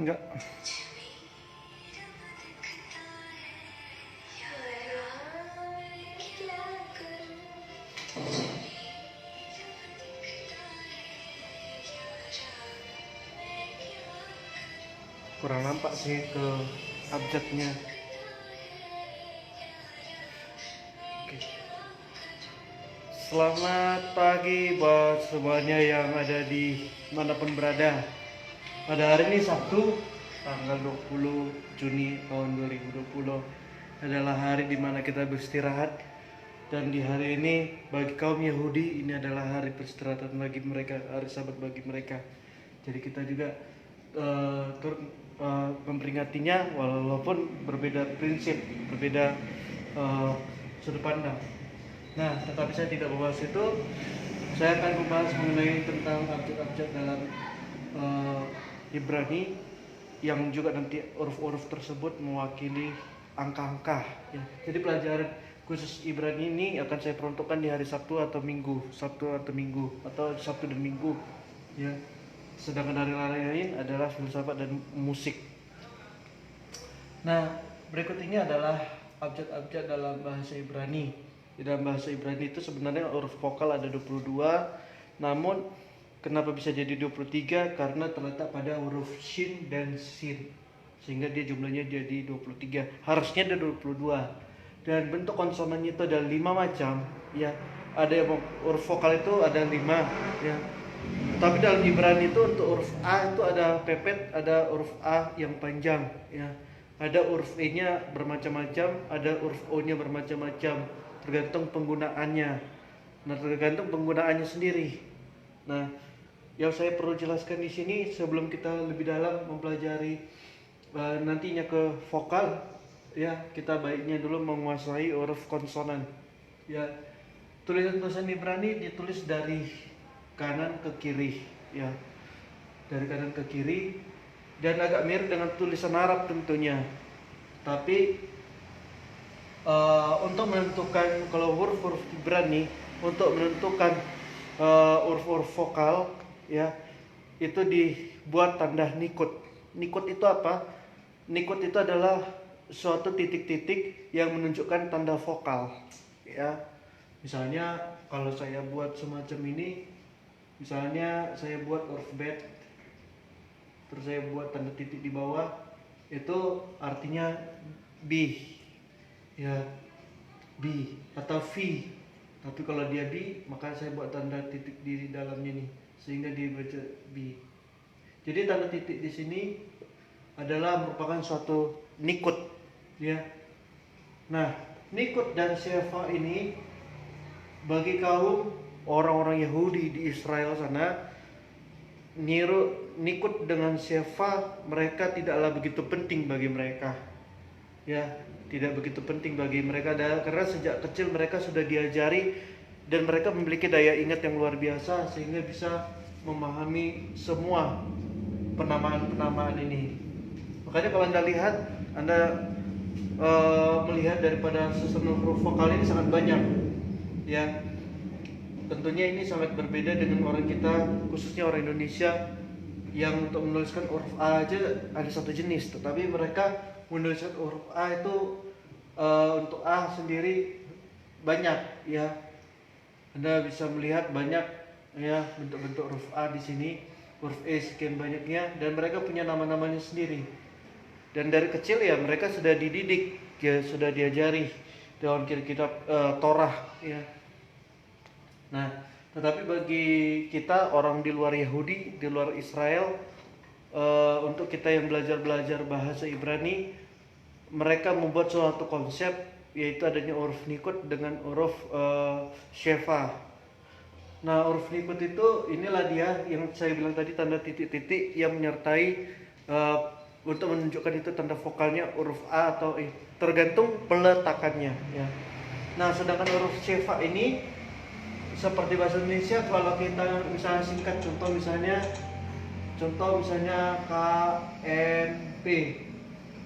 Enggak. Kurang nampak sih ke abjadnya. Oke. Selamat pagi buat semuanya yang ada di manapun berada. Pada hari ini Sabtu, tanggal 20 Juni tahun 2020 adalah hari dimana kita beristirahat. Dan di hari ini bagi kaum Yahudi ini adalah hari peristirahatan bagi mereka, hari Sabat bagi mereka. Jadi kita juga turut memperingatinya walaupun berbeda prinsip, berbeda sudut pandang. Nah, tetapi saya tidak membahas itu. Saya akan membahas mengenai tentang abjad-abjad dalam Ibrani yang juga nanti huruf-huruf tersebut mewakili angka-angka. Ya. Jadi pelajaran khusus Ibrani ini akan saya peruntukkan di hari Sabtu atau Minggu, atau Sabtu dan Minggu. Ya. Sedangkan hari lain adalah filsafat dan musik. Nah, berikut ini adalah abjad-abjad dalam bahasa Ibrani. Di dalam bahasa Ibrani itu sebenarnya huruf vokal ada 22, namun kenapa bisa jadi 23? Karena terletak pada huruf shin dan sin, sehingga dia jumlahnya jadi 23. Harusnya ada 22. Dan bentuk konsonannya itu ada 5 macam, ya. Ada yang huruf vokal itu ada 5, ya. Tapi dalam Ibrani itu untuk huruf A itu ada pepet, ada huruf A yang panjang, ya. Ada huruf E-nya bermacam-macam, ada huruf O-nya bermacam-macam, tergantung penggunaannya. Nah, tergantung penggunaannya sendiri. Nah, yang saya perlu jelaskan di sini sebelum kita lebih dalam mempelajari nantinya ke vokal, ya, kita baiknya dulu menguasai huruf konsonan. Ya, tulisan-tulisan Ibrani ditulis dari kanan ke kiri, ya, dari kanan ke kiri, dan agak mirip dengan tulisan Arab tentunya. Tapi untuk menentukan kalau huruf-huruf Ibrani, untuk menentukan huruf-huruf vokal, ya, itu dibuat tanda nikut. Nikut itu apa? Nikut itu adalah suatu titik-titik yang menunjukkan tanda vokal, ya. Misalnya kalau saya buat semacam ini, misalnya saya buat huruf bet, terus saya buat tanda titik di bawah, itu artinya B, ya, B atau V. Tapi kalau dia B, maka saya buat tanda titik di dalamnya nih, sehingga dia baca B. Jadi tanda titik di sini adalah merupakan suatu nikut, ya. Nah, nikut dan shefa ini bagi kaum orang-orang Yahudi di Israel sana, nikut dengan shefa mereka tidaklah begitu penting bagi mereka, ya, tidak begitu penting bagi mereka karena sejak kecil mereka sudah diajari dan mereka memiliki daya ingat yang luar biasa sehingga bisa memahami semua penamaan-penamaan ini. Makanya kalau Anda lihat, Anda melihat daripada susunan huruf vokal ini sangat banyak, ya. Tentunya ini sangat berbeda dengan orang kita, khususnya orang Indonesia, yang untuk menuliskan huruf A aja ada satu jenis, tetapi mereka menuliskan huruf A itu untuk A sendiri banyak, ya. Anda bisa melihat banyak, ya, bentuk-bentuk huruf A di sini, huruf E sekian banyaknya, dan mereka punya nama-namanya sendiri. Dan dari kecil ya mereka sudah dididik, ya, sudah diajari dalam kitab Torah, ya. Nah, tetapi bagi kita orang di luar Yahudi, di luar Israel, untuk kita yang belajar bahasa Ibrani, mereka membuat suatu konsep, yaitu adanya huruf nikut dengan huruf shefa. Nah, huruf nikut itu inilah dia yang saya bilang tadi, tanda titik-titik yang menyertai untuk menunjukkan itu tanda vokalnya huruf A atau E, tergantung peletakannya, ya. Nah, sedangkan huruf shefa ini seperti bahasa Indonesia, kalau kita misalnya singkat, contoh misalnya KNP.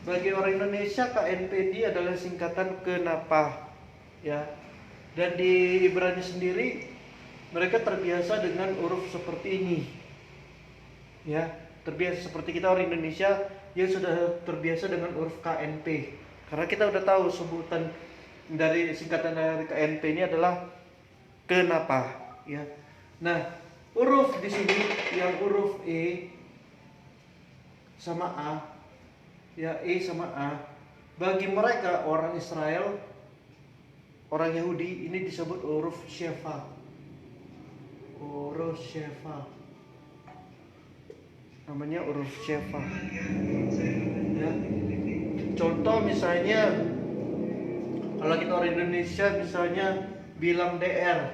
Bagi orang Indonesia KNPD adalah singkatan kenapa, ya. Dan di Ibrani sendiri mereka terbiasa dengan huruf seperti ini, ya. terbiasa seperti kita orang Indonesia yang sudah terbiasa dengan huruf KNP. Karena kita udah tahu sebutan dari singkatan dari KNP ini adalah kenapa, ya. Nah, huruf di sini yang huruf E sama A, ya, E sama A, bagi mereka orang Israel, orang Yahudi, ini disebut huruf Shefa. Huruf Shefa. Namanya huruf Shefa. Ya. Contoh misalnya kalau kita orang Indonesia misalnya bilang DR.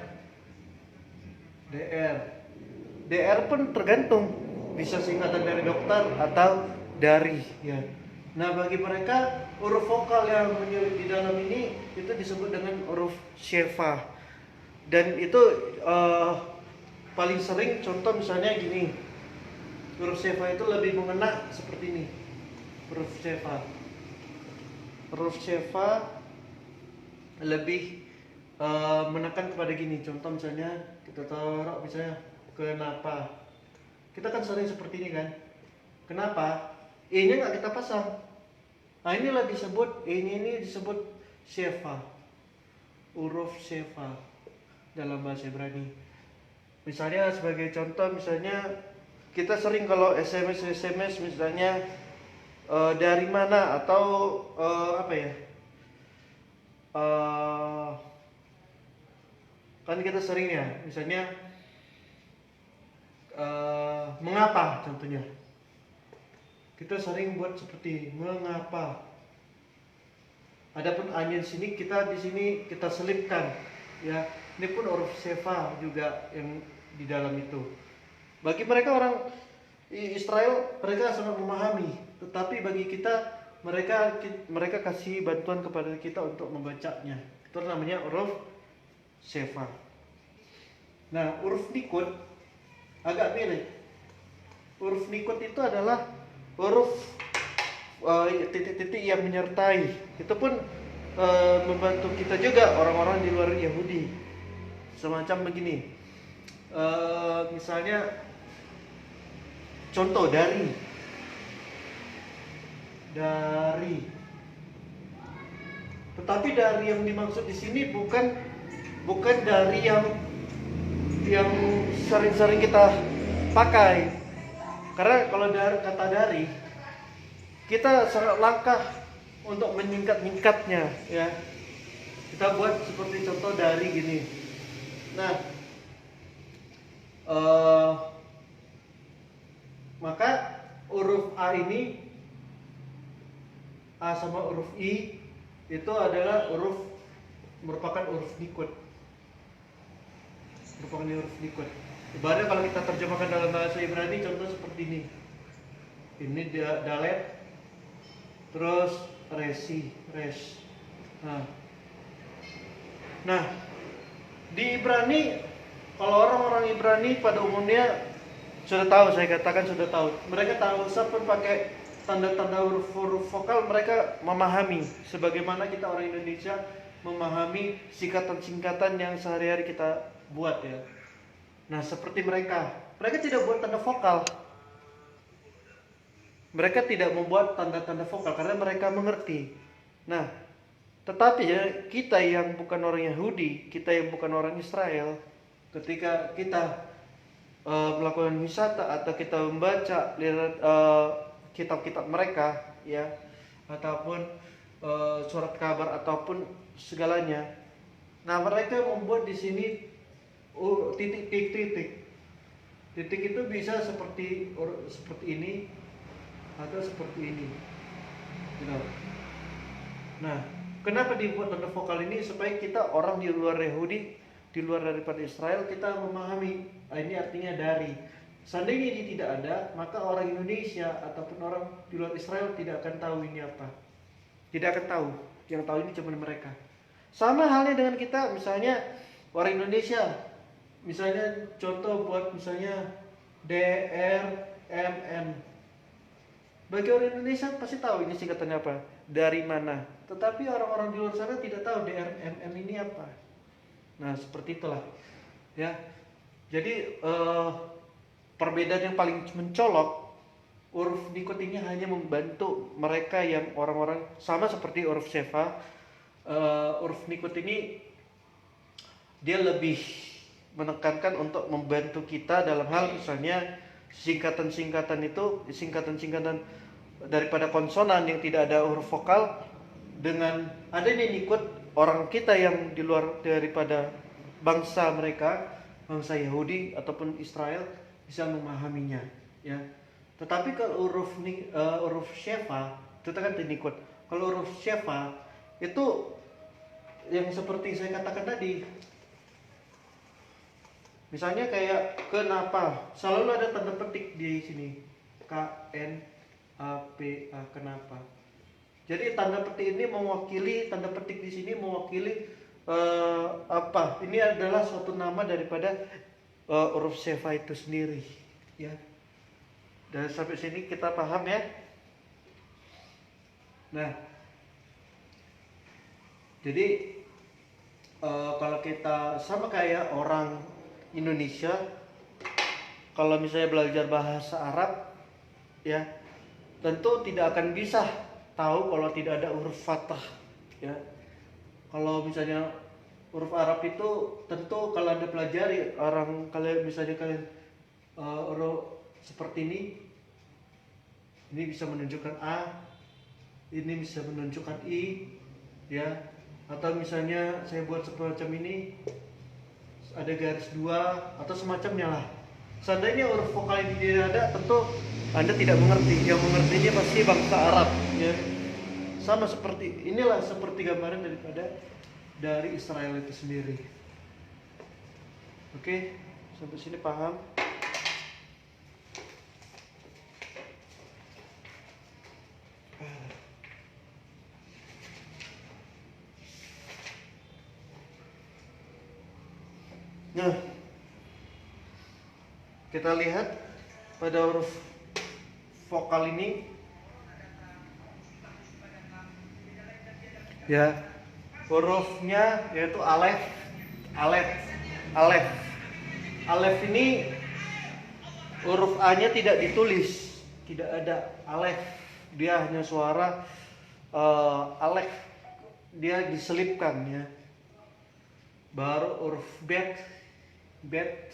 DR pun tergantung, bisa singkatan dari dokter atau dari, ya. Nah, bagi mereka huruf vokal yang menyulit di dalam ini itu disebut dengan huruf Shefa. Dan itu paling sering contoh misalnya gini. Huruf Shefa itu lebih mengena seperti ini. Huruf Shefa lebih menekan kepada gini. Contoh misalnya kita taruh misalnya kenapa. Kita kan sering seperti ini kan. Kenapa? E-nya nggak kita pasang. Nah, inilah disebut ini disebut Shefa. Huruf Shefa dalam bahasa Ibrani. Misalnya sebagai contoh misalnya kita sering kalau SMS misalnya dari mana atau apa ya? Kan kita sering ya, misalnya mengapa contohnya. Kita sering buat seperti mengapa. Adapun A-nya di sini kita selipkan, ya. Ini pun huruf Shefa juga yang di dalam itu. Bagi mereka orang Israel, mereka sangat memahami. Tetapi bagi kita, mereka kasih bantuan kepada kita untuk membacanya. Itu namanya huruf Shefa. Nah, huruf Nikut agak mirip. Huruf Nikut itu adalah huruf titik-titik yang menyertai. Itu pun membantu kita juga orang-orang di luar Yahudi. Semacam begini. Misalnya contoh dari. Tetapi dari yang dimaksud di sini bukan dari yang sering-sering kita pakai. Karena kalau kata dari, kita sangat langkah untuk menyingkat-nyingkatnya, ya. Kita buat seperti contoh dari gini. Nah, maka huruf A ini, A sama huruf I itu adalah merupakan huruf Nikut. Ibaratnya kalau kita terjemahkan dalam bahasa Ibrani, contoh seperti ini. Ini dalet, terus res. Nah, di Ibrani, kalau orang-orang Ibrani pada umumnya sudah tahu, saya katakan sudah tahu. Mereka tahu pun pakai tanda-tanda huruf vokal, mereka memahami. Sebagaimana kita orang Indonesia memahami singkatan-singkatan yang sehari-hari kita buat, ya. Nah, seperti mereka tidak buat tanda vokal. Mereka tidak membuat tanda-tanda vokal karena mereka mengerti. Nah, tetapi ya, kita yang bukan orang Yahudi, kita yang bukan orang Israel, ketika kita melakukan wisata atau kita membaca kitab-kitab mereka, ya, ataupun surat kabar ataupun segalanya. Nah, mereka membuat di sini titik. Titik itu bisa seperti ini atau seperti ini. Gitu. Nah, kenapa dibuat tanda vokal ini? Supaya kita orang di luar Yahudi, di luar daripada Israel, kita memahami ini artinya dari. Seandainya ini tidak ada, maka orang Indonesia ataupun orang di luar Israel tidak akan tahu ini apa. Tidak akan tahu. Yang tahu ini cuma mereka. Sama halnya dengan kita, misalnya orang Indonesia, misalnya contoh buat misalnya DRMM. Bagi orang Indonesia pasti tahu ini singkatannya apa, dari mana. Tetapi orang-orang di luar sana tidak tahu DRMM ini apa. Nah, seperti itulah, ya. Jadi perbedaan yang paling mencolok huruf Nikut ini hanya membantu mereka yang orang-orang sama seperti huruf Shefa. Huruf Nikut ini dia lebih menekankan untuk membantu kita dalam hal misalnya singkatan-singkatan itu, singkatan-singkatan daripada konsonan yang tidak ada huruf vokal, dengan adanya Nikut, orang kita yang di luar daripada bangsa mereka, bangsa Yahudi ataupun Israel bisa memahaminya, ya. Tetapi kalau huruf Shefa itu kan Nikut. Kalau huruf Shefa itu yang seperti saya katakan tadi. Misalnya kayak kenapa, selalu ada tanda petik di sini. KNAPA, kenapa. Jadi tanda petik ini mewakili, tanda petik di sini mewakili apa? Ini adalah suatu nama daripada huruf Shefa itu sendiri, ya. Dan sampai sini kita paham ya. Nah, jadi kalau kita sama kayak orang Indonesia, kalau misalnya belajar bahasa Arab, ya tentu tidak akan bisa tahu kalau tidak ada huruf fathah, ya. Kalau misalnya huruf Arab itu tentu kalau Anda pelajari, orang kalian misalnya kalian huruf seperti ini bisa menunjukkan A, ini bisa menunjukkan I, ya. Atau misalnya saya buat semacam ini, ada garis 2 atau semacamnya lah. Seandainya huruf vokal ini tidak ada, tentu Anda tidak mengerti. Yang mengertinya pasti bangsa Arab, ya. Sama seperti inilah, seperti gambaran dari Israel itu sendiri. Oke, sampai sini paham? Nah, kita lihat pada huruf vokal ini, ya, hurufnya yaitu alef. Alef ini huruf A-nya tidak ditulis, tidak ada alef, dia hanya suara alef, dia diselipkan, ya. Baru huruf bet,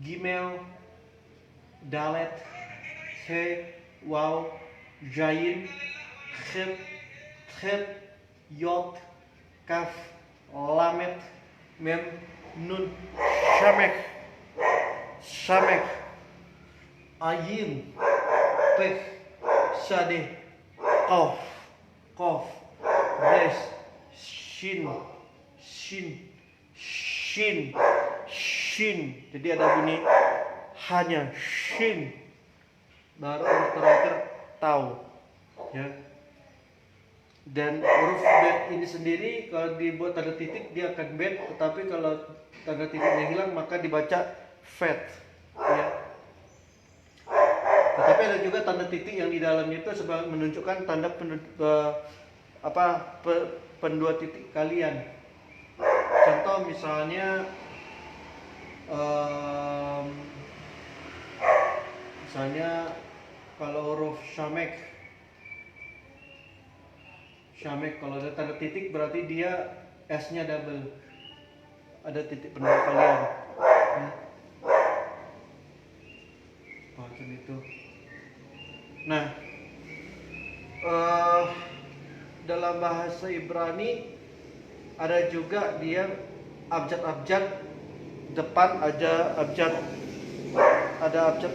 gimel, dalet, he, waw, jayin, khet, yod, kaf, lamet, mem, nun, shamek, ayin, peh, sadeh, kof, res, shin, jadi ada bunyi hanya shin. Baru huruf terakhir tau, ya. Dan huruf bet ini sendiri kalau dibuat tanda titik dia akan bet, tetapi kalau tanda titiknya hilang maka dibaca fet, ya. Tetapi ada juga tanda titik yang di dalamnya itu sebagai menunjukkan tanda pendua titik kalian. Contoh misalnya kalau huruf shamek, kalau ada tanda titik berarti dia S-nya double, ada titik pendua kalian, ya. Macam itu. Nah, dalam bahasa Ibrani ada juga dia abjad depan, ada abjad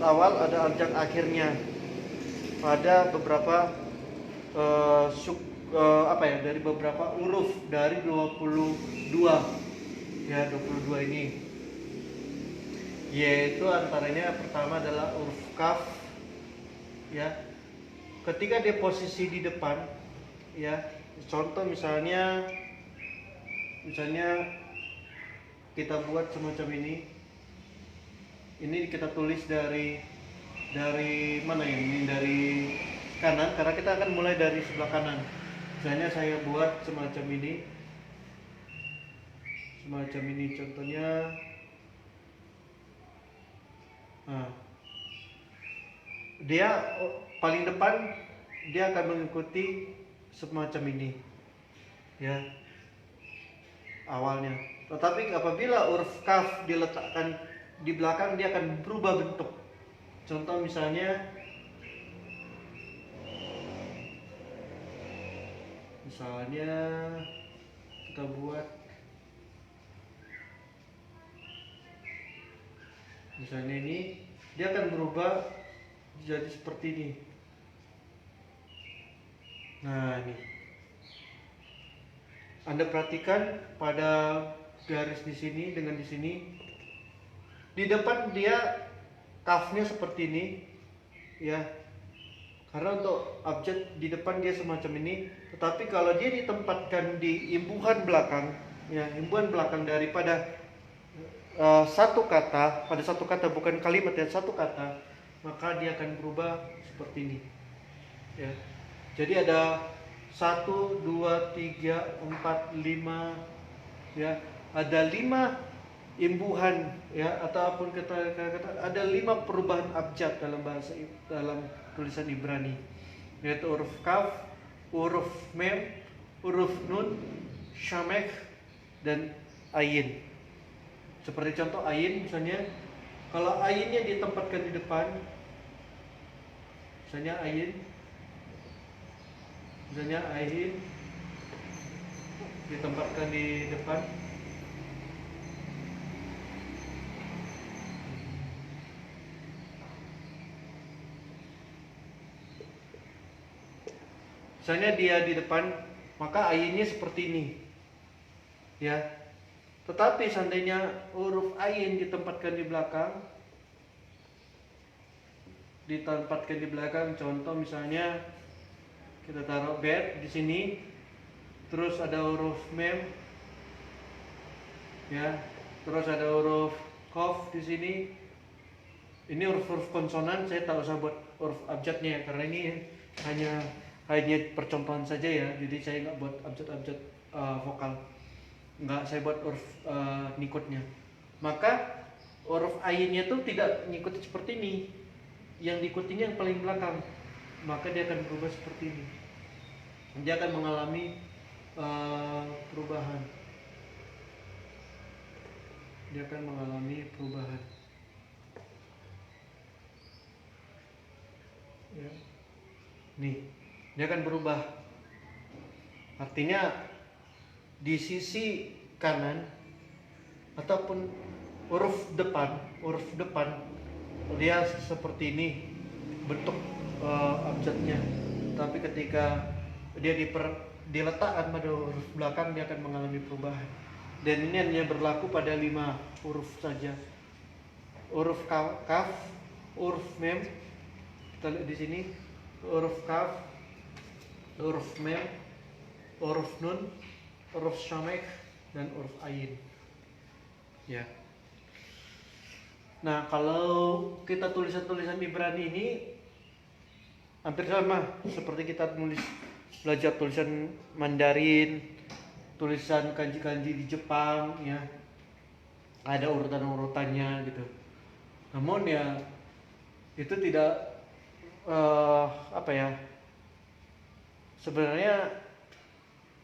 awal, ada abjad akhirnya. Pada beberapa dari beberapa huruf dari 22, ya, 22 ini. Yaitu antaranya pertama adalah huruf kaf, ya. Ketika dia posisi di depan, ya. Contoh misalnya kita buat semacam ini kita tulis dari mana ya? Ini dari kanan, karena kita akan mulai dari sebelah kanan. Misalnya saya buat semacam ini contohnya. Nah, dia paling depan dia akan mengikuti semacam ini, ya, awalnya. Tetapi apabila huruf kaf diletakkan di belakang, dia akan berubah bentuk. Contoh misalnya kita buat misalnya ini, dia akan berubah jadi seperti ini. Nah, ini Anda perhatikan pada garis di sini dengan di sini. Di depan dia kafnya seperti ini, ya. Karena untuk abjad di depan dia semacam ini, tetapi kalau dia ditempatkan di imbuhan belakang, ya, imbuhan belakang daripada satu kata, pada satu kata, bukan kalimat ya, satu kata, maka dia akan berubah seperti ini, ya. Jadi ada 1, 2, 3, 4, 5, ya, ada 5 imbuhan, ya, ataupun kata ada 5 perubahan abjad dalam tulisan Ibrani, yaitu huruf kaf, huruf mem, huruf nun, shamekh, dan ayin. Seperti contoh ayin, misalnya kalau ayinnya ditempatkan di depan, misalnya ayin ditempatkan di depan, misalnya dia di depan, maka ayinnya seperti ini, ya. Tetapi seandainya huruf ayin ditempatkan di belakang, contoh misalnya kita taruh bet di sini, terus ada huruf mem, ya, terus ada huruf kof di sini. Ini huruf-huruf konsonan, saya tak usah buat huruf abjadnya karena ini hanya percontohan saja, ya. Jadi saya nggak buat abjad vokal, nggak saya buat huruf nikutnya. Maka huruf ayinnya tuh tidak ngikuti seperti ini, yang diikutinya yang paling belakang, maka dia akan berubah seperti ini. Dia akan mengalami perubahan. Ya. Nih, dia akan berubah. Artinya di sisi kanan ataupun huruf depan dia seperti ini bentuk abjadnya. Tapi ketika dia diletakkan pada huruf belakang, dia akan mengalami perubahan. Dan ini hanya berlaku pada 5 huruf saja. Huruf kaf, huruf mem, kita lihat di sini, huruf kaf, huruf mem, huruf nun, huruf shamekh, dan huruf ayin, ya. Nah, kalau kita tulisan Ibrani ini hampir sama seperti kita belajar tulisan Mandarin, tulisan kanji-kanji di Jepang, ya. Ada urutan-urutannya gitu. Namun ya itu tidak sebenarnya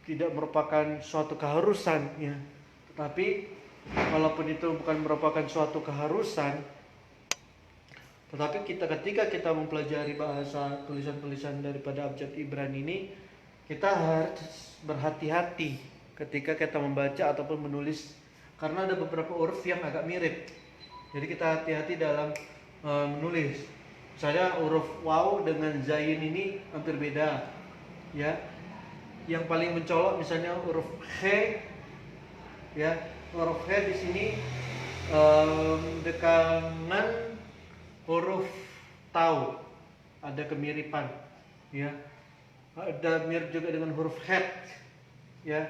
tidak merupakan suatu keharusan, ya. Tetapi walaupun itu bukan merupakan suatu keharusan, tetapi ketika kita mempelajari bahasa tulisan-tulisan daripada abjad Ibrani ini, kita harus berhati-hati ketika kita membaca ataupun menulis, karena ada beberapa huruf yang agak mirip. Jadi kita hati-hati dalam menulis. Misalnya huruf waw dengan zayin ini hampir beda, ya. Yang paling mencolok misalnya huruf he, ya. Huruf he di sini dekanan huruf tau ada kemiripan, ya. Ada mirip juga dengan huruf het, ya.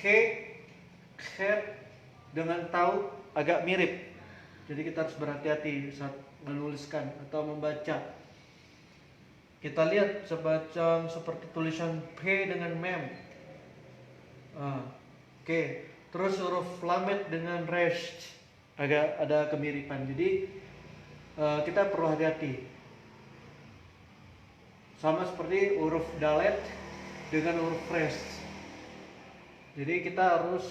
He, het dengan tau agak mirip. Jadi kita harus berhati-hati saat menuliskan atau membaca. Kita lihat semacam seperti tulisan P dengan mem. Oke. Terus huruf lamet dengan resh agak ada kemiripan. Jadi kita perlu hati-hati. sama seperti huruf dalet dengan huruf res. Jadi kita harus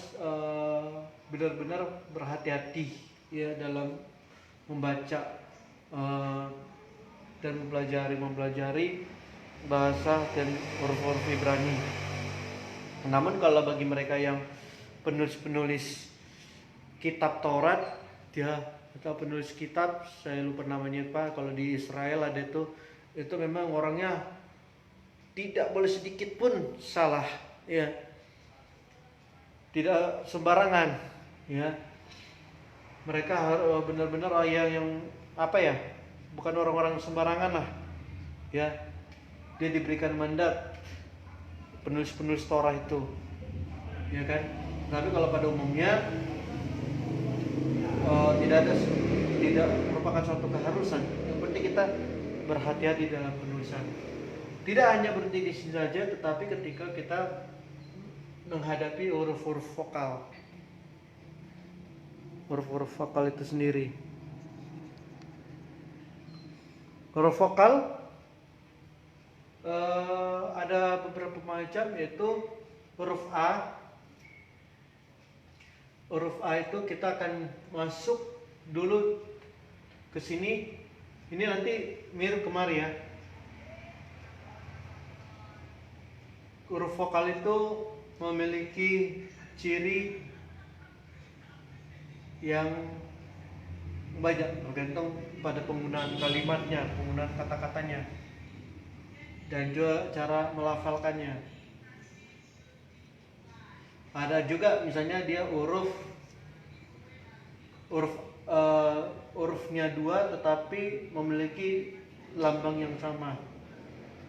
benar-benar berhati-hati ya dalam membaca dan mempelajari bahasa dan huruf-huruf Ibrani. Namun kalau bagi mereka yang penulis kitab Taurat, dia atau penulis kitab, saya lupa namanya Pak, kalau di Israel ada itu memang orangnya tidak boleh sedikit pun salah, ya, tidak sembarangan, ya. Mereka harus benar-benar yang apa ya, bukan orang-orang sembarangan lah, ya. Dia diberikan mandat penulis Torah itu, ya kan. Tapi kalau pada umumnya tidak merupakan suatu keharusan. Yang penting kita berhati-hati dalam penulisan. Tidak hanya berhenti di sini saja, tetapi ketika kita menghadapi huruf-huruf vokal, huruf-huruf vokal itu sendiri. Huruf vokal ada beberapa macam, yaitu huruf A. Huruf A itu kita akan masuk dulu ke sini. Ini nanti mirip kemari ya. Huruf vokal itu memiliki ciri yang banyak, tergantung pada penggunaan kalimatnya, penggunaan kata-katanya, dan juga cara melafalkannya. Ada juga misalnya dia hurufnya 2 tetapi memiliki lambang yang sama.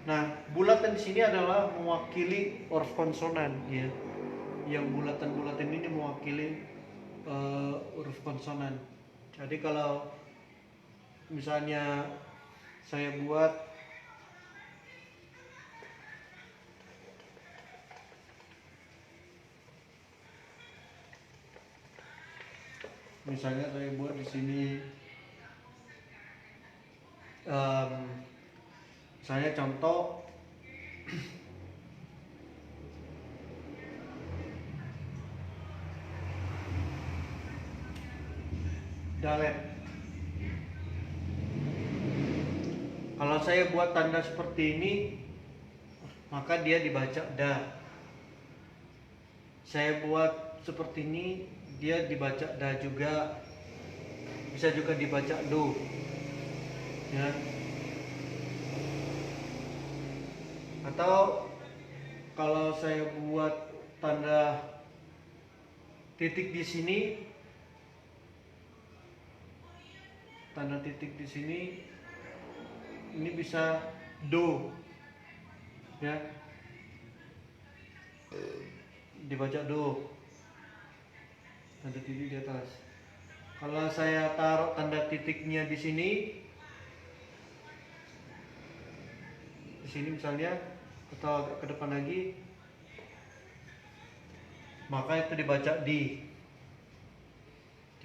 Nah, bulatan di sini adalah mewakili huruf konsonan, ya. Yang bulatan-bulatan ini mewakili huruf konsonan. Jadi kalau misalnya saya buat di sini, saya contoh dalet. Kalau saya buat tanda seperti ini, maka dia dibaca da. Saya buat seperti ini, dia dibaca da juga. Bisa juga dibaca do, ya. Atau kalau saya buat tanda titik di sini, tanda titik di sini, ini bisa do, ya, dibaca do, tanda titik di atas. Kalau saya taruh tanda titiknya di sini misalnya, atau agak ke depan lagi, maka itu dibaca di.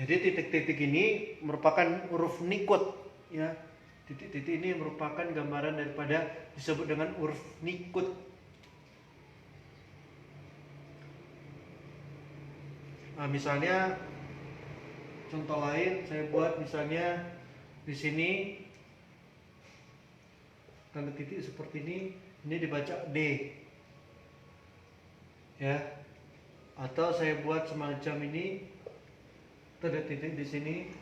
Jadi titik-titik ini merupakan huruf nikut, ya. Titik-titik ini merupakan gambaran daripada disebut dengan huruf nikut. Nah, misalnya contoh lain saya buat, misalnya di sini tanda titik seperti ini dibaca D, ya. Atau saya buat semacam ini, tanda titik di sini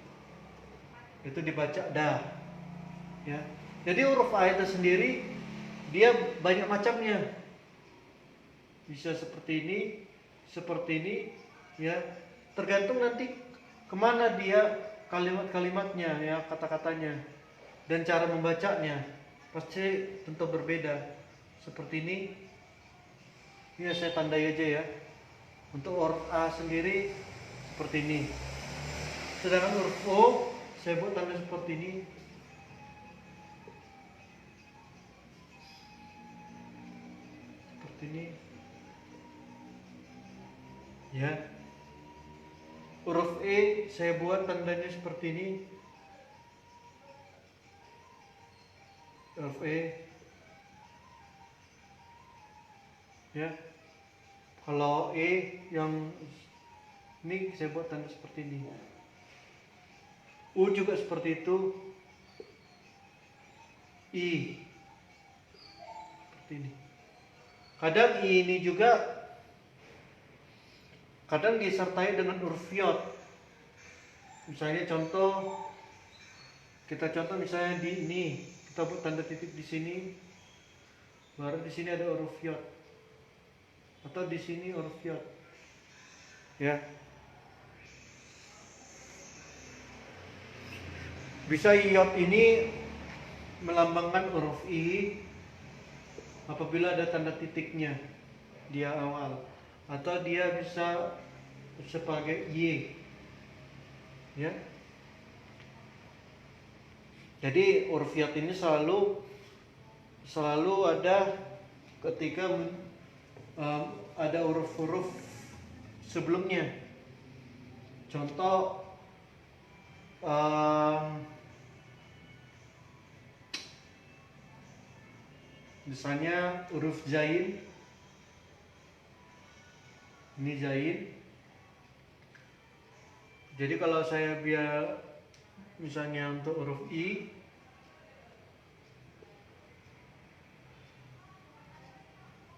itu dibaca da, ya. Jadi huruf A itu sendiri dia banyak macamnya, bisa seperti ini, ya. Tergantung nanti kemana dia kalimat-kalimatnya, ya, kata-katanya, dan cara membacanya pasti tentu berbeda. Seperti ini saya tandai aja ya. Untuk huruf A sendiri seperti ini. Sedangkan huruf O saya buat tanda seperti ini. Seperti ini. Ya. Huruf E saya buat tandanya seperti ini. Huruf E. Ya. Kalau E yang ini saya buat tanda seperti ini. U juga seperti itu. I seperti ini. Kadang I ini juga kadang disertai dengan huruf yod. Misalnya kita contoh misalnya di ini, kita buat tanda titik di sini, baru di sini ada huruf yod, atau di sini huruf yod, ya. Bisa yod ini melambangkan huruf I apabila ada tanda titiknya di awal, atau dia bisa sebagai Y, ya. Jadi huruf yod ini selalu ada ketika ada huruf-huruf sebelumnya. Contoh misalnya huruf zain, ini zain. Jadi kalau saya biar misalnya untuk huruf I,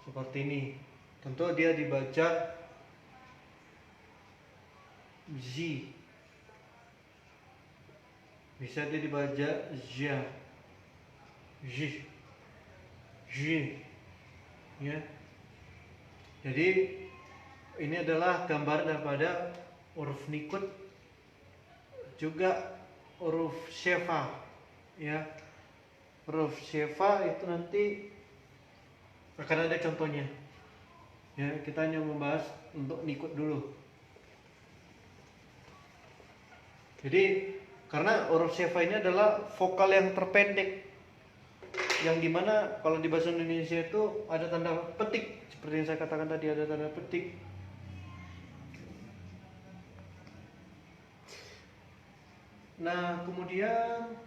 seperti ini, tentu dia dibaca Z, bisa dia dibaca Z, ya. Jadi ini adalah gambar daripada huruf nikut, juga huruf shefa, ya. Huruf shefa itu nanti akan ada contohnya, ya. Kita hanya membahas untuk nikut dulu. Jadi karena huruf shefa ini adalah vokal yang terpendek, yang dimana kalau di bahasa Indonesia itu ada tanda petik, seperti yang saya katakan tadi, ada tanda petik. Nah, kemudian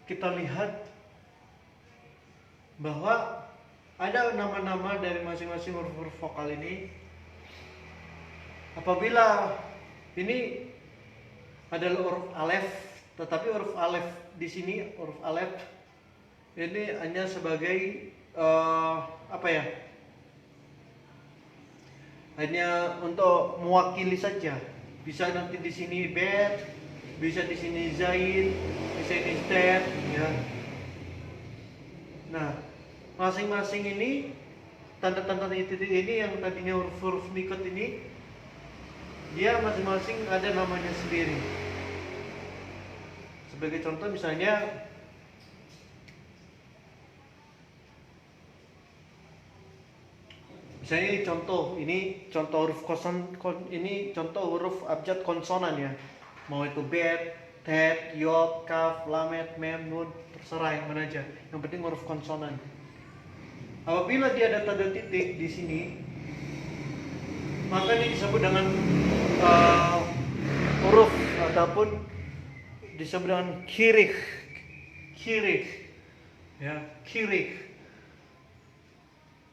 kita lihat bahwa ada nama-nama dari masing-masing huruf-huruf vokal ini. Apabila ini adalah huruf alef, tetapi huruf alef di sini, huruf alef ini hanya sebagai hanya untuk mewakili saja. Bisa nanti di sini bet, bisa di sini zain, bisa di stet, ya. Nah, masing-masing ini tanda-tanda titik ini yang tadinya huruf-huruf nikut ini, dia masing-masing ada namanya sendiri. Sebagai contoh misalnya ini contoh huruf ini contoh huruf abjad konsonan, ya. Mau itu bet, tet, yod, kaf, lamet, mem, nun, terserah yang mana aja. Yang penting huruf konsonan. Apabila dia ada tanda titik di sini, maka ini disebut dengan huruf ataupun disebut dengan kirih, ya, kirih.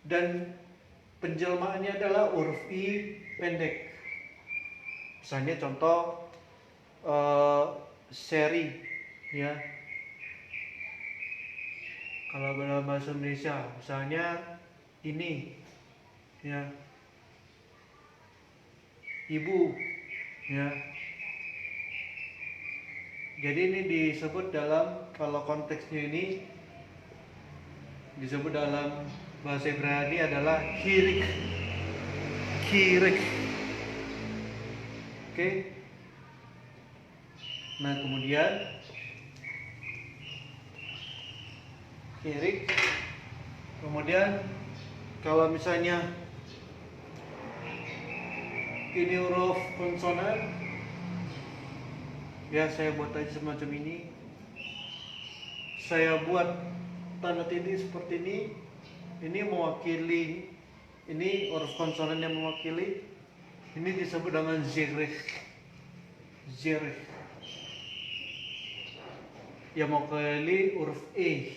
Dan penjelmaannya adalah huruf I pendek. Misalnya contoh seri, ya. Kalau dalam bahasa Indonesia, misalnya ini, ya, ibu, ya. Jadi ini disebut dalam, kalau konteksnya ini disebut dalam bahasa Ibrani adalah kirik. Oke. Nah, kemudian kirik. Kemudian kalau misalnya ini huruf konsonan, ya, saya buat aja semacam ini. Saya buat tanda titik seperti ini. Ini mewakili, ini huruf konsonan yang mewakili. Ini disebut dengan zirih. Yang mewakili huruf E.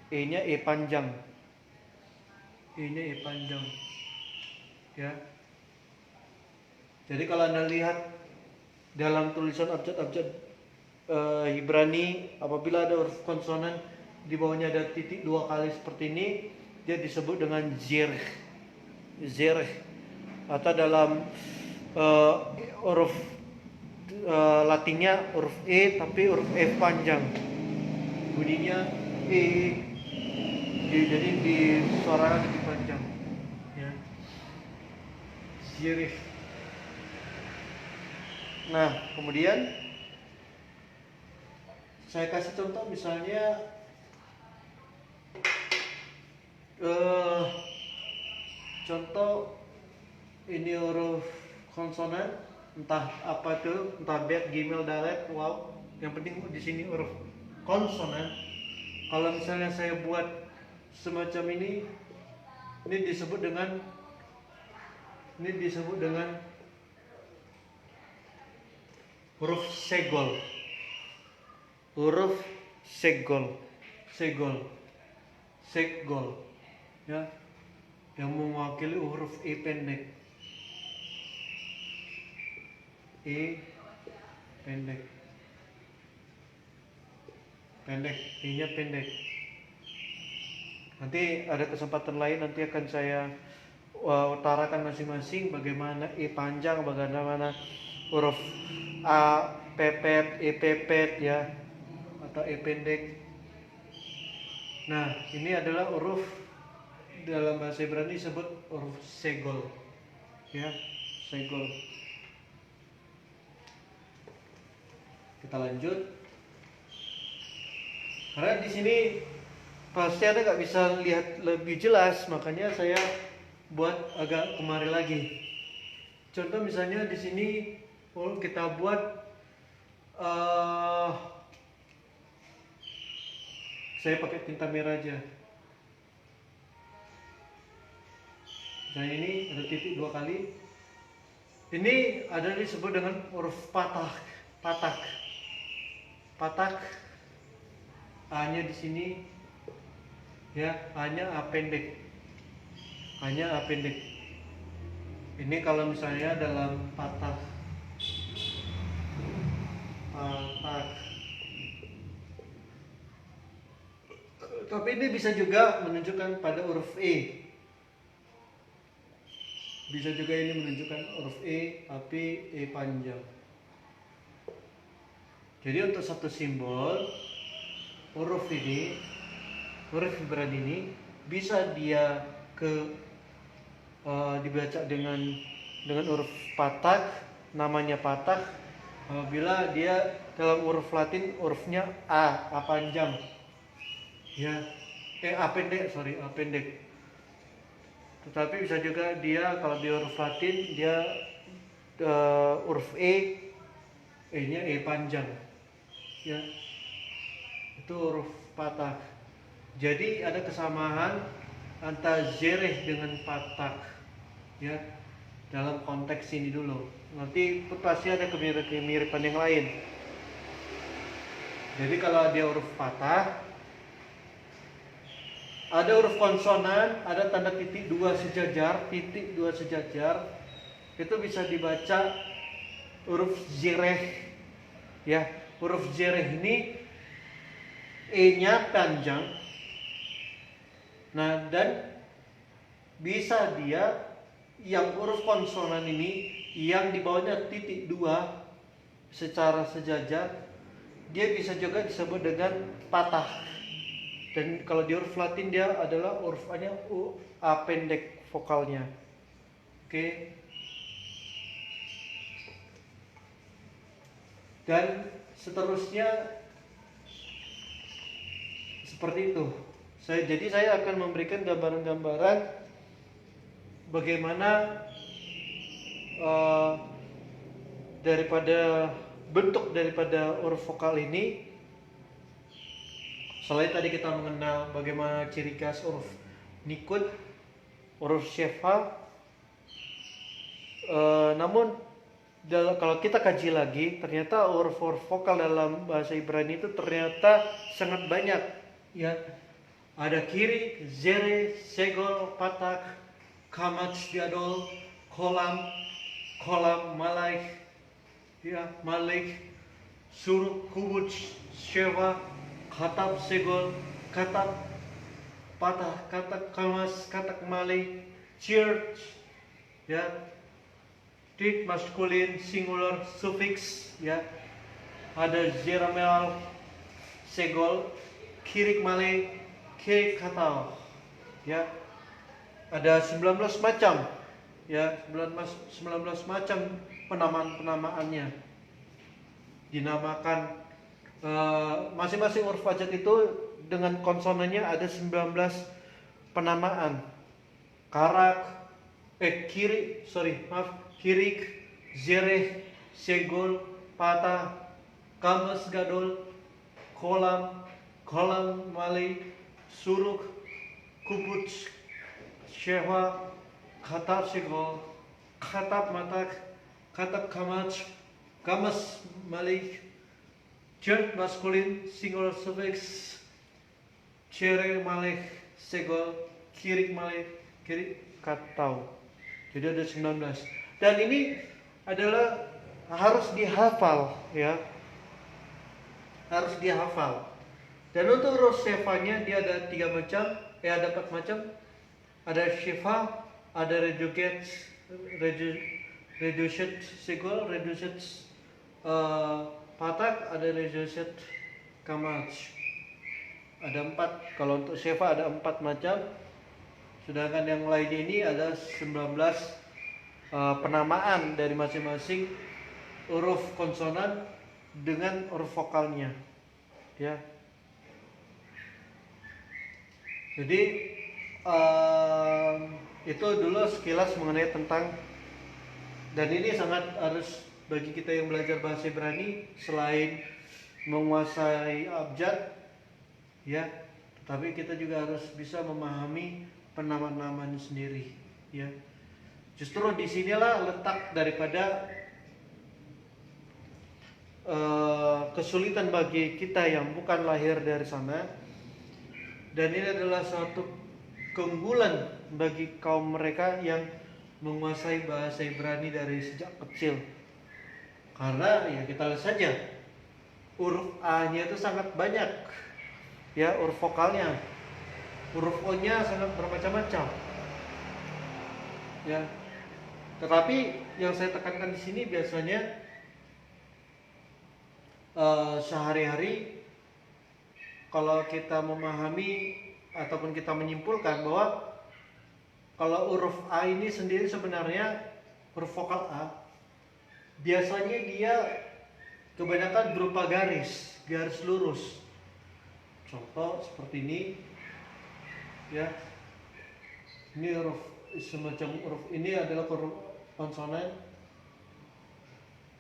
E-nya E panjang. E-nya E panjang. Ya. Jadi kalau Anda lihat dalam tulisan abjad-abjad Ibrani, apabila ada huruf konsonan di bawahnya ada titik 2 kali seperti ini, dia disebut dengan zirh. Zirh. Atau dalam huruf Latinnya huruf E tapi huruf E panjang. Bunyinya E. Jadi disuarakan lebih panjang. Ya. Zirh. Nah, kemudian saya kasih contoh misalnya contoh ini huruf konsonan, entah apa itu, entah bet, gimel, dalet, wow. Yang penting di sini huruf konsonan. Kalau misalnya saya buat semacam ini disebut dengan huruf segol. Huruf segol. Ya, yang mewakili huruf E pendek. E pendek. E-nya pendek. Nanti ada kesempatan lain, nanti akan saya utarakan masing-masing bagaimana E panjang, bagaimana huruf A pepet, E pepet ya, atau E pendek. Nah, ini adalah huruf dalam bahasa Ibrani disebut huruf segol. Ya, segol. Kita lanjut. Karena di sini pasti Anda nggak bisa lihat lebih jelas, makanya saya buat agak kemari lagi. Contoh misalnya di sini kita buat saya pakai tinta merah aja. Nah, ini ada titik 2 kali. Ini ada disebut dengan huruf patak. A-nya di sini ya, A-nya A pendek. Ini kalau misalnya dalam patak. Tapi ini bisa juga menunjukkan pada huruf E. Bisa juga ini menunjukkan huruf E, tapi E panjang. Jadi untuk satu simbol huruf Ibrani ini bisa dia dibaca dengan huruf patak, namanya patak. Apabila dia dalam huruf Latin hurufnya A panjang. Ya, A pendek. Tetapi bisa juga dia kalau di huruf Latin dia huruf E-nya E panjang. Ya. Itu huruf patak. Jadi ada kesamaan antara zirh dengan patak. Ya. Dalam konteks ini dulu. Nanti pasti ada kemiripan yang lain. Jadi kalau dia huruf patah, ada huruf konsonan, ada tanda titik 2 sejajar, itu bisa dibaca huruf zirh. Ya, huruf zirh ini E-nya panjang. Nah, dan bisa dia yang huruf konsonan ini yang di bawahnya titik 2 secara sejajar, dia bisa juga disebut dengan patah. Dan kalau di huruf Latin dia adalah huruf A-nya A pendek vokalnya. Oke. Dan seterusnya seperti itu. Jadi saya akan memberikan gambaran-gambaran bagaimana daripada bentuk daripada huruf vokal ini. Selain tadi kita mengenal bagaimana ciri khas huruf Nikud, huruf Shefa, namun kalau kita kaji lagi, ternyata huruf-huruf vokal dalam bahasa Ibrani itu ternyata sangat banyak, ya. Ada kiri, zere, segol, patak, kamat, gadol, kolam, malaik, ya, malik, suruk, kubut, shewa, katab, segol, katab, patah, katak, kamas, katak, malik, church, ya, tit, maskulin, singular, suffix, ya, ada zeramel, segol, kirik, malik, kirik, katau, ya, ada 19 macam, ya, 19 macam penamaannya dinamakan. Masing-masing huruf abjad itu dengan konsonannya ada 19 penamaan. Kirik, zereh, segol, patah, kames, gadol, kolam, mali, suruk, kubut, shewa, katab, segol, katab, matak, katab, kamas, mali, cer, maskulin, singular, suffix, cere, malik, segol, kirik, malik, kirik, katau. Jadi ada 19. Dan ini adalah harus dihafal, ya. Harus dihafal. Dan untuk huruf shefanya dia ada 3 macam, ada 4 macam. Ada shefa, ada reduced segol, reduced patak, ada reduced kamat. Ada 4. Kalau untuk shefa ada 4 macam. Sedangkan yang lain ini ada 19 penamaan dari masing-masing huruf konsonan dengan huruf vokalnya, ya. Jadi itu dulu sekilas mengenai tentang, dan ini sangat harus bagi kita yang belajar bahasa Ibrani, selain menguasai abjad, ya, tapi kita juga harus bisa memahami penamaan-namanya sendiri, ya. Justru disinilah letak daripada kesulitan bagi kita yang bukan lahir dari sana. Dan ini adalah suatu keunggulan bagi kaum mereka yang menguasai bahasa Ibrani dari sejak kecil. Karena ya kita lihat saja, huruf A-nya itu sangat banyak, ya, huruf vokalnya. Huruf O-nya sangat bermacam-macam, ya. Tetapi yang saya tekankan di sini biasanya sehari-hari kalau kita memahami ataupun kita menyimpulkan bahwa kalau huruf A ini sendiri sebenarnya huruf vokal A, biasanya dia kebanyakan berupa garis lurus. Contoh seperti ini, ya. Ini huruf semacam huruf ini adalah huruf konsonan,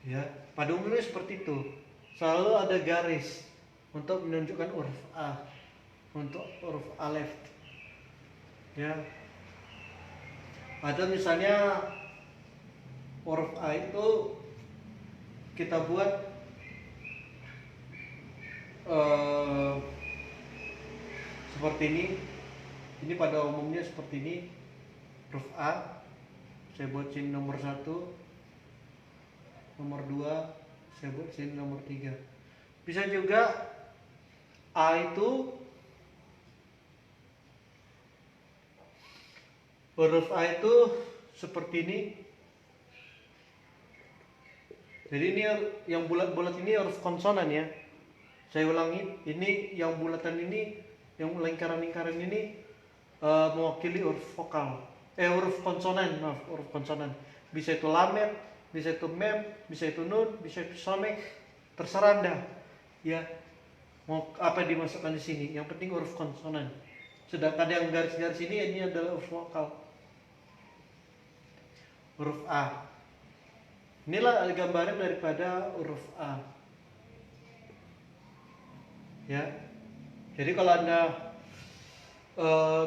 ya. Pada umumnya seperti itu, selalu ada garis untuk menunjukkan huruf A, untuk huruf alef, ya. Atau misalnya huruf A itu kita buat seperti ini. Ini pada umumnya seperti ini, huruf A. Saya buat sini nomor 1, nomor 2, saya buat sini nomor 3. Bisa juga A itu, huruf A itu seperti ini. Jadi ini yang bulat-bulat ini huruf konsonan, ya. Saya ulangi, ini yang bulatan ini, yang lingkaran-lingkaran ini mewakili huruf vokal, huruf konsonan, huruf konsonan. Bisa itu lamet, bisa itu mem, bisa itu nun, bisa itu somek, terserah Anda, ya. Mau apa dimasukkan di sini, yang penting huruf konsonan. Sedangkan yang garis-garis ini adalah huruf vokal, huruf A. Inilah gambaran daripada huruf A, ya. Jadi kalau Anda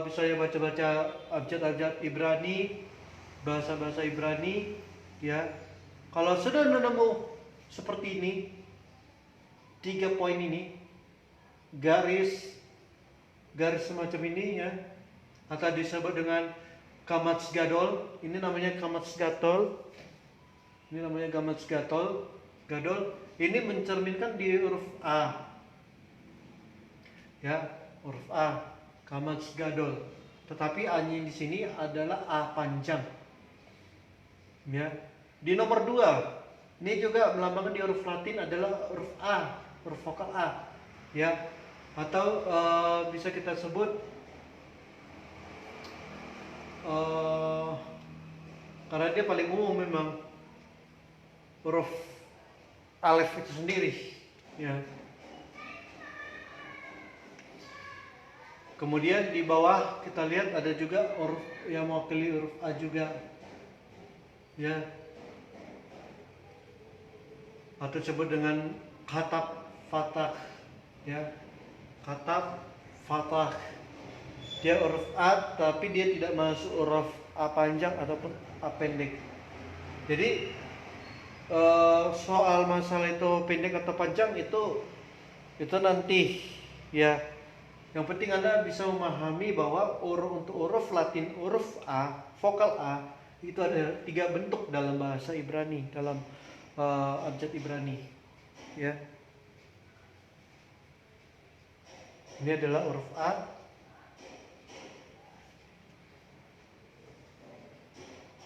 bisa baca-baca abjad-abjad Ibrani, bahasa-bahasa Ibrani, ya. Kalau sudah menemu seperti ini, 3 poin ini, garis, garis semacam ini ya, atau disebut dengan kamats gadol. Ini namanya kamats gadol. Ini namanya kamats gadol. Ini mencerminkan di huruf A. Ya, huruf A, kamats gadol. Tetapi A-nya di sini adalah A panjang. Ya. Di nomor 2, ini juga melambangkan di huruf Latin adalah huruf A, huruf vokal A. Ya. Atau bisa kita sebut karena dia paling umum memang huruf alef itu sendiri, ya. Kemudian di bawah kita lihat ada juga huruf yang mewakili huruf A juga, ya. Atau disebut dengan khatab fathah, ya. Khatab fathah. Dia huruf A tapi dia tidak masuk huruf A panjang ataupun A pendek. Jadi soal masalah itu pendek atau panjang itu nanti, ya. Yang penting Anda bisa memahami bahwa untuk huruf Latin, huruf A, vokal A itu ada 3 bentuk dalam bahasa Ibrani, dalam abjad Ibrani, ya. Ini adalah huruf A.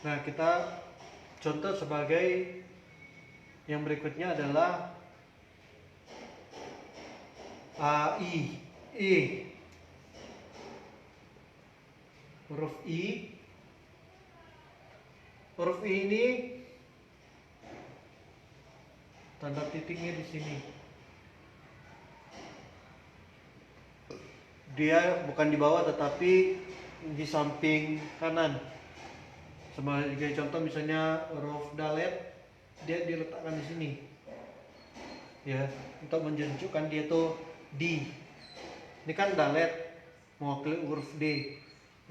Nah, kita contoh sebagai yang berikutnya adalah I. Huruf I. Huruf I ini tanda titiknya di sini. Dia bukan di bawah tetapi di samping kanan. Sebagai contoh misalnya huruf dalet, dia diletakkan di sini, ya, untuk menunjukkan dia tuh di. Ini kan dalet mewakili huruf D,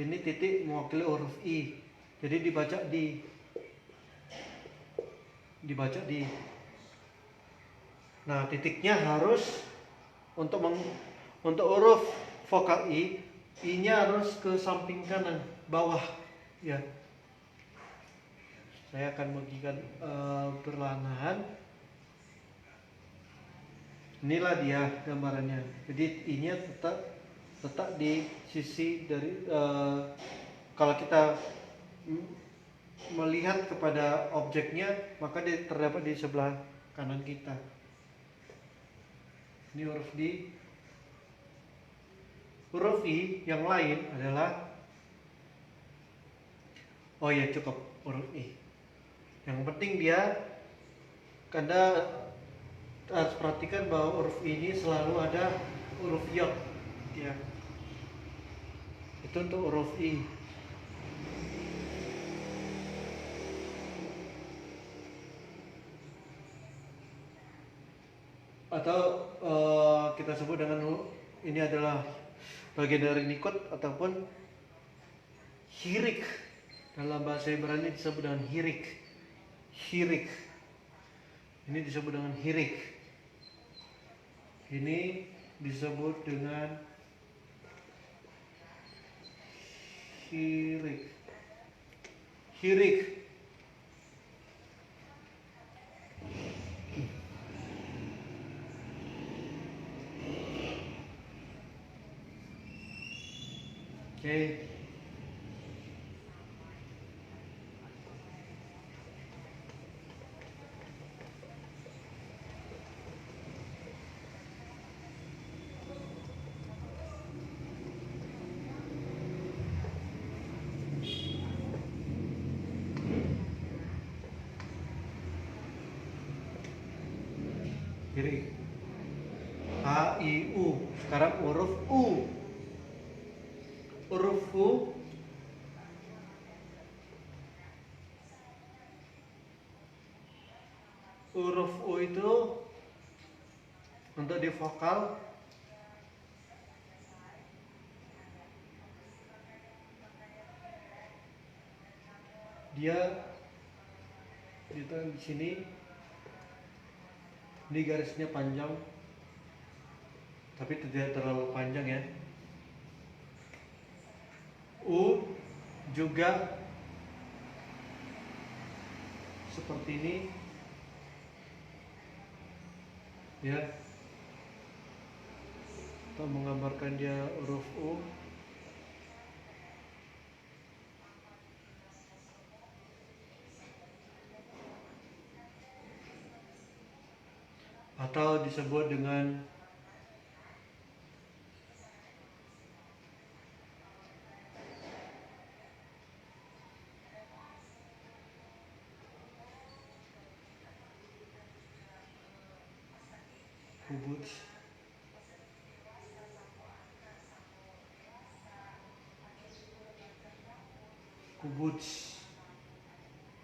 ini titik mewakili huruf I, jadi dibaca di. Nah, titiknya harus untuk huruf vokal I-nya harus ke samping kanan bawah, ya. Saya akan bagikan perlahan-lahan. Inilah dia gambarannya. Jadi I-nya tetap di sisi dari kalau kita melihat kepada objeknya, maka dia terdapat di sebelah kanan kita. Ini huruf D. Huruf I yang lain adalah, oh ya, cukup huruf I. Yang penting dia, Anda harus perhatikan bahwa huruf I ini selalu ada huruf yod, ya. Itu untuk huruf I. Atau kita sebut dengan ini adalah bagian dari nikot ataupun hirik. Dalam bahasa Ibrani disebut dengan hirik. Ini disebut dengan hirik. Ini disebut dengan hirik. Oke. Hirik. A, I, U. Sekarang huruf U. Huruf U itu untuk di vokal dia di sini, ini garisnya panjang tapi tidak terlalu panjang, ya. U juga seperti ini ya, atau menggambarkan dia huruf U. Atau disebut dengan kubuts. Kubuts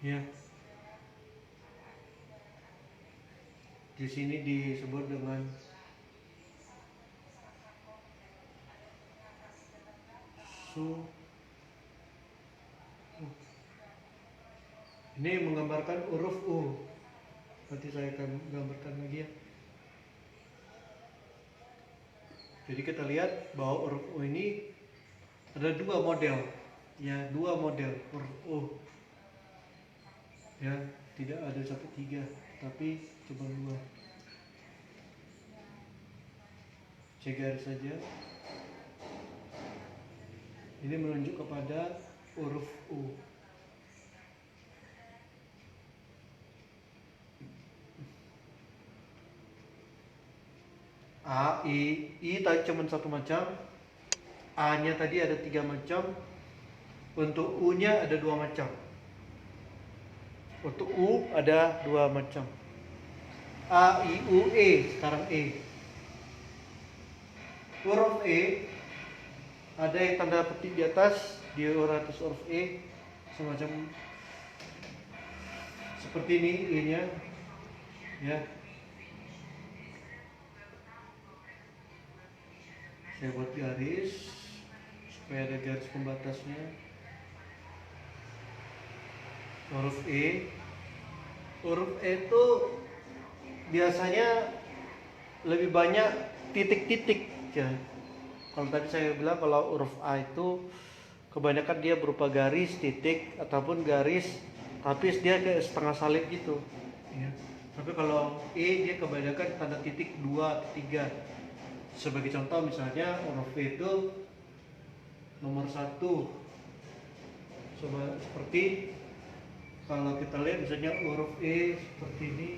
ya. Di sini disebut dengan su. Ini menggambarkan huruf U. Nanti saya akan gambarkan lagi ya. Jadi kita lihat bahwa huruf U ini ada dua model, ya, dua model huruf U. Ya, tidak ada sampai 3, tapi cuma 2. C garis saja. Ini menunjuk kepada huruf U. A, I tadi cuma satu macam, A-nya tadi ada 3 macam, untuk U-nya ada 2 macam. Untuk U ada 2 macam. A, I, U, E, sekarang E. Huruf E ada yang tanda petik di atas, di atas huruf E, semacam seperti ini E-nya, ya. Saya buat garis supaya ada garis pembatasnya. Huruf E. Huruf E itu biasanya lebih banyak titik-titik ya. Kalau tadi saya bilang kalau huruf A itu kebanyakan dia berupa garis, titik ataupun garis tapi dia kayak setengah salib gitu ya. Tapi kalau E dia kebanyakan tanda titik 2, 3. Sebagai contoh misalnya huruf E itu nomor 1. Coba seperti kalau kita lihat misalnya huruf E seperti ini.